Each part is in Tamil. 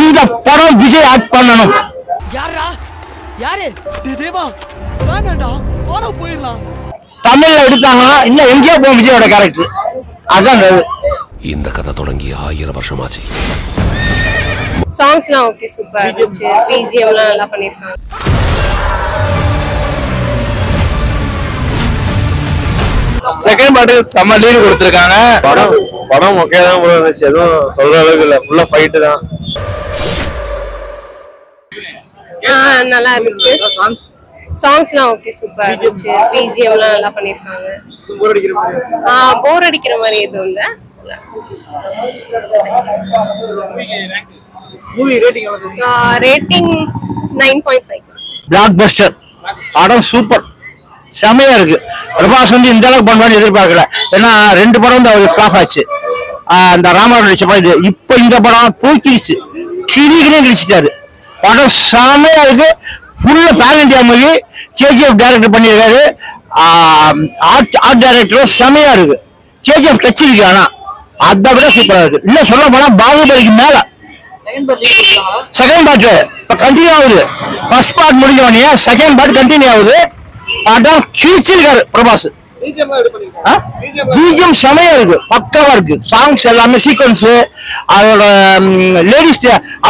இந்த படம் விஜய் ஆக்ட் பண்ணணும். யாரா யாரு தேவா வேணாடா வர போயிடலாம். தமிழ்ல எடுத்தாங்கன்னா இன்னும் எங்கேயோ போகும் விஜயோட கேரக்டர். அதான் இந்த கதை தொடங்கி 1000 வருஷமாச்சு. சாங்ஸ்லாம் ஓகே சூப்பர் இருந்துச்சு. பிஜிஎம்லாம் நல்லா பண்ணிருக்காங்க. செகண்ட் பார்ட்டுக்கு செம்ம லீடு கொடுத்துருக்காங்க. படம் ஓகே தான் ப்ரோ இருந்துச்சு. எதுவும் சொல்ற அளவுக்கு இல்லை. ஃபுல்லா ஃபைட்டு தான். நல்லா இருந்துச்சு. சாங்ஸ்லாம் ஓகே சூப்பர் இருந்துச்சு. பிஜிஎம்லாம் நல்லா பண்ணிருக்காங்க. போர் அடிக்கிற மாதிரி எதுவும் இல்ல. ரேட்டிங் 9.5. பிளாக் பஸ்டர் படம் சூப்பர் செமையா இருக்கு. பிரபாஸ் வந்து இந்த அளவுக்கு பண்ணுவான்னு எதிர்பார்க்கல. ஏன்னா 2 படம் வந்து அவருக்கு ஃபிளாப் ஆச்சு. அந்த ராமர் நடிச்ச படம் இது. இப்போ இந்த படம் தூக்கிடுச்சு, கிளிகளே கிழிச்சிட்டாரு. படம் செமையா இருக்கு. ஃபுல்லா pan India movie. KGF director பண்ணியிருக்காரு. ஆர்ட் டைரக்டரும் செமையா இருக்கு. கேஜிஎஃப் டச் இருக்கு. ஆனா அதை விட சூப்பரா இருக்கு. இன்னும் சொல்ல போனா பாகுபலிக்கு மேல செகண்ட் பார்ட் இப்ப கண்டினியூ ஆகுது. ஃபர்ஸ்ட் பார்ட் முடிஞ்ச உடனே செகண்ட் பார்ட் கண்டினியூ ஆகுது. படம் கிழிச்சிருக்காரு பிரபாஸ். பிஜிஎம் செமையா இருக்கு, பக்காவா இருக்கு. சாங்ஸ் எல்லாமே சீக்வன்ஸ் அதோட லேடிஸ்.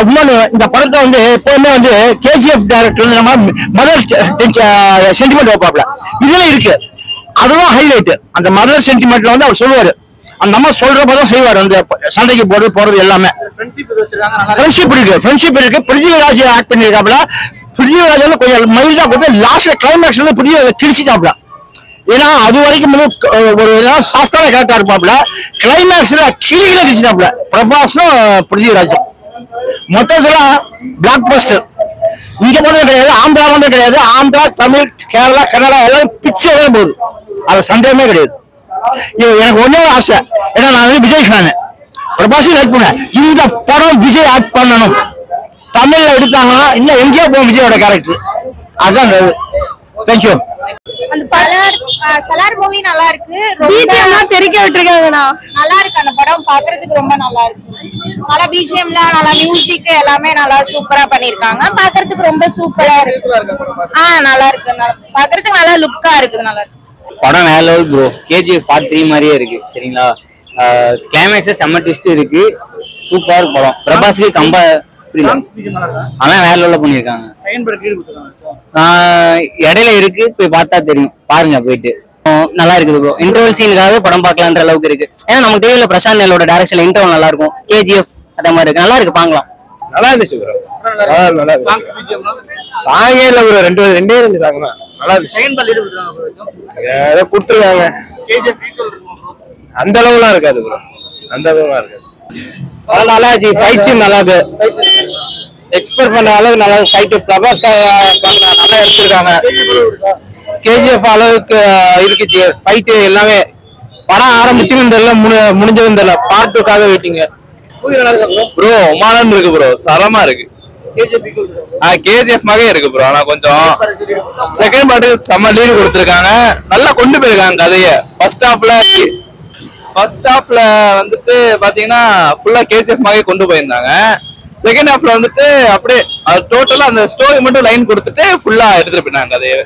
இன்னொன்னு இந்த படத்தை வந்து எப்பவுமே வந்து கேஜிஎஃப் டைரக்டர் வந்து நம்ம மதர் சென்டிமெண்ட் வைப்பாப்ல. இதுல இருக்கு. அதுதான் ஹைலைட். அந்த மதர் சென்டிமெண்ட்ல வந்து அவர் சொல்லுவாரு. அந்த அம்மா சொல்றப்பதான் செய்வாரு. அந்த சண்டைக்கு போறது எல்லாமே ஃப்ரெண்ட்ஷிப் இருக்கு. பிருத்திவிராஜ் ஆக்ட் பண்ணிருக்காப்ல. பிருத்திவிராஜ் வந்து கொஞ்சம் மைல்டா கொடுத்து லாஸ்ட்ல கிளைமேக்ஸ் வந்து பிருத்திவிராஜ் கிழிச்சிட்டாப்ல. ஏன்னா அது வரைக்கும் ஒரு சாஃப்டான கேரக்டா இருப்பாப்ல. கிளைமேக்ஸ்ல கிளிகள கிழிச்சிட்டாப்ல பிரபாஸும் பிருத்திவிராஜும். மொத்தத்துல பிளாக் பஸ்டர். இங்க மட்டும் கிடையாது, ஆந்திரா மட்டும் கிடையாது. ஆந்திரா, தமிழ், கேரளா, கர்நாடகா எல்லாரும் பிச்சை தான் போகுது. அது சந்தேகமே கிடையாது. எனக்கு ஒன்னே ஆசை. ஏன்னா நான் வந்து விஜய் ஃபேனு. பிரபாஸும் லைக் பண்ணேன். இந்த படம் விஜய் ஆக்ட் பண்ணணும். தமிழ்ல எடுத்தாங்கன்னா இன்னும் எங்கேயோ போகும் விஜயோட கேரக்டர். அதான் தேங்க்யூ. அந்த சலார் மூவி நல்லா இருக்கு. பிஜிஎம்லாம் தெரிக்க விட்டுருக்காங்கண்ணா. நல்லா இருக்கு. அந்த படம் பாக்குறதுக்கு ரொம்ப நல்லா இருக்கு. நல்லா பிஜிஎம்லாம் நல்லா, மியூசிக் எல்லாமே நல்லா சூப்பரா பண்ணிருக்காங்க. பாக்குறதுக்கு ரொம்ப சூப்பரா இருக்கு. நல்லா இருக்கு. பாக்குறதுக்கு நல்லா லுக்கா இருக்குது. நல்லா இருக்கு. படம் வேற லெவல் ப்ரோ. கேஜிஎஃப் பார்ட் 3 மாதிரியே இருக்கு. சரிங்களா? கிளைமேக்ஸ் செம்ம ட்விஸ்ட் இருக்கு. சூப்பரா இருக்கு படம். பிரபாஸ்க்கு அதான் வேற லெவல்ல பண்ணிருக்காங்க. இடையில இருக்கு, போய் பார்த்தா தெரியும். பாருங்க போயிட்டு. நல்லா இருக்குது ப்ரோ. இன்டர்வல் சீனுக்காக படம் பார்க்கலான்ற அளவுக்கு இருக்கு. ஏன்னா நமக்கு தெரியல பிரசாந்த் நெல்லோட டைரக்ஷன்ல இன்டர்வல் நல்லா இருக்கும். கேஜிஎஃப் அதே மாதிரி இருக்கு. நல்லா இருக்கு, பாக்கலாம். நல்லா இருந்துச்சு ப்ரோ. நல்லா சாங்கே இல்ல ப்ரோ. ரெண்டே சாங் தான் நல்லா இருந்துச்சு. செகண்ட் பார்ட் லீட் கொடுத்துறாங்க. கொடுத்துருவாங்க. அந்த அளவுலாம் இருக்காது ப்ரோ. அந்த அளவுலாம் இருக்காது. நல்லா இருந்துச்சு. ஃபைட் சீன் நல்லா இருக்கு. எக்ஸ்பெக்ட் பண்ண அளவுக்கு நல்லா ஃபைட். பிரபாஸ் நல்லா எடுத்துருக்காங்க. கேஜிஎஃப் அளவுக்கு இருக்கு ஃபைட் எல்லாமே. படம் ஆரம்பிச்சுன்னு தெரியல, முடிஞ்சதுன்னு தெரியல. Part 2க்காக வெயிட்டிங்க bro. உமானன் இருக்கு ப்ரோ. சரமா இருக்கு. கேஜிஎஃப் மாதிரி இருக்கு ப்ரோ. ஆனா கொஞ்சம் செகண்ட் பார்ட்டுக்கு செம்ம லீடு கொடுத்துருக்காங்க. நல்லா கொண்டு போயிருக்காங்க கதையை. ஃபர்ஸ்ட் ஹாஃப்ல வந்துட்டு பாத்தீங்கன்னா ஃபுல்லா கேஜிஎஃப் மாதிரி கொண்டு போயிருந்தாங்க. செகண்ட் ஹாஃப்ல வந்துட்டு அப்படியே டோட்டலா அந்த ஸ்டோரி மட்டும் லைன் கொடுத்துட்டு ஃபுல்லா எடுத்துட்டு போயிருந்தாங்க கதையை.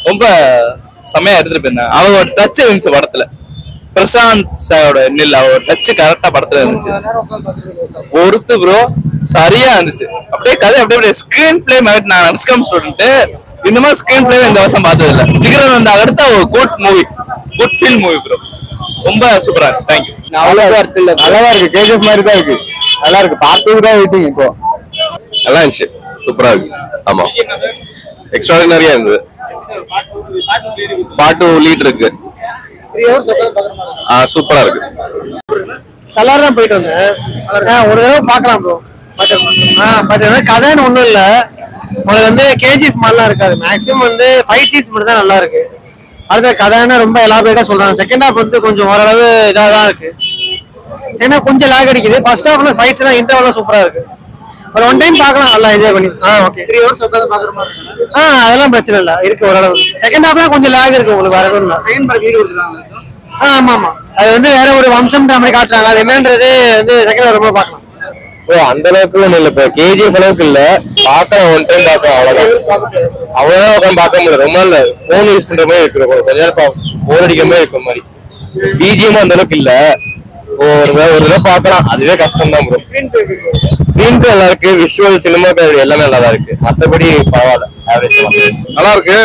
ரொம்ப செம்மையா எடுத்துட்டு போயிருந்தாங்க. அவரோட டச் இருந்துச்சு படத்துல. பிரசாந்த் சாரோட அவரோட டச் கரெக்டா படத்துல இருந்துச்சு. ஒருத்து ப்ரோ சரியா இருந்துச்சு. அப்படியே கதை அப்படியே ஸ்கிரீன் பிளே மாதிரி. நான் அம்ஸ்கம் ஸ்டூடெண்ட். இந்த மாதிரி ஸ்கிரீன் பிளே இந்த வருஷம் பார்த்தது இல்லை. ஜிகரன் வந்து அடுத்த ஒரு குட் ஃபீல் மூவி ப்ரோ. ரொம்ப சூப்பரா இருந்துச்சு. தேங்க்யூ. நல்லா இருக்கு. கேஜிஎஃப் மாதிரி தான் இருக்கு. நல்லா இருக்கு. பார்த்து தான் வெயிட்டிங். இப்போ நல்லா இருந்துச்சு. சூப்பரா இருக்கு. ஆமா, எக்ஸ்ட்ராடினரியா இருந்தது. பார்ட் 2 லீட் இருக்கு. சூப்பரா இருக்கு. சலார் தான் போயிட்டு வந்தேன். ஒரு தடவை பார்க்கலாம் ப்ரோ. பட் கதைன்னு ஒன்றும் இல்லை. உங்களுக்கு வந்து கேஜிஎஃப் மாதிரிலாம் இருக்காது. மேக்ஸிமம் வந்து ஃபைட் சீன்ஸ் மட்டும் தான் நல்லா இருக்கு. அடுத்த கதைன்னா ரொம்ப எலாபரேட்டா சொல்றாங்க. செகண்ட் ஹாஃப் வந்து கொஞ்சம் ஓரளவு இதாக தான் இருக்கு. ஏன்னா கொஞ்சம் லாக் அடிக்குது. ஃபர்ஸ்ட் ஹாஃப்ல ஃபைட்ஸ் எல்லாம் இன்டர்வல்லாம் சூப்பரா இருக்கு. ஒரு ஒன் டைம் பார்க்கலாம், நல்லா என்ஜாய் பண்ணி. ஓகே. 3 hours உட்கார்ந்து பார்க்குற மாதிரி இருக்கு. அதெல்லாம் பிரச்சனை இல்லை, இருக்கு ஓரளவு. செகண்ட் ஹாஃப்லாம் கொஞ்சம் லாக் இருக்கு உங்களுக்கு. வேற ஒன்றும் இல்லை. செகண்ட் பார்ட் வீடியோ கொடுக்குறாங்க. ஆமா ஆமா. அது வந்து வேற ஒரு வம்சம்ன்ற மாதிரி காட்டுறாங்க. அது என்னன்றது வந்து செகண்ட் ரொம்ப பார்க்கலாம். அந்த அளவுக்கு ஒண்ணு இல்ல. இப்ப கேஜிஎஃப் அளவுக்கு இல்ல, பாக்கலாம் ஒன் டைம் பாக்கலாம் அவ்வளவுதான். அவ்வளவுதான் உட்காந்து பார்க்க முடியல. ரொம்ப இல்ல, போன் யூஸ் பண்ற மாதிரி இருக்கு, கொஞ்ச நேரம் போர் அடிக்கிற மாதிரி இருக்கிற மாதிரி. பிஜிஎம் அந்த அளவுக்கு இல்ல, ஒரு தடவை பாக்கலாம், அதுவே கஷ்டம் தான் ப்ரோ. ஸ்கிரீன் பிளே நல்லா இருக்கு, விஷுவல் சினிமா எல்லாமே நல்லா தான் இருக்கு. மத்தபடி பரவாயில்ல, ஆவரேஜ் நல்லா இருக்கு.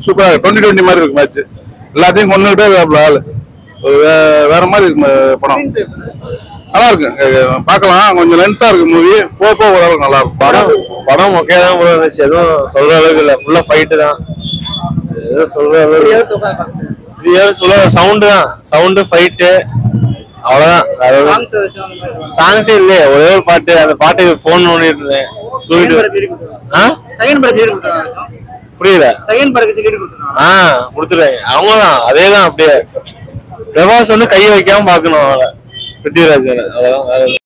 சூப்பரா இருக்கு. 2020 மாதிரி இருக்கு மேட்ச். எல்லாத்தையும் கொண்டுகிட்டே ஆளு வேற மாதிரி இருக்கு படம். நல்லா இருக்கு, பார்க்கலாம். கொஞ்சம் லென்த்தா இருக்கு மூவி, போக ஓரளவுக்கு நல்லா இருக்கும். படம் ஓகே தான் ப்ரோ இருந்துச்சு, எதுவும் சொல்ற அளவுக்கு இல்ல. ஃபுல்லா ஃபைட்டு தான், எதுவும் சொல்ற அளவுக்கு சொல்ல. சவுண்டு தான், சவுண்டு ஃபைட்டு அவ்வளவுதான். சாங்ஸே இல்லையே, ஒரே ஒரு பாட்டு, அந்த பாட்டுக்கு போன் நோண்டிட்டு இருந்தேன், தூக்கிட்டு. புரியல. கொடுத்துருவாங்க அவங்கதான், அதேதான். அப்படியே பிரபாஸ் வந்து கையை வைக்காம பாக்கணும் அவங்கள, பிருத்திவிராஜ். அவ்வளவுதான்.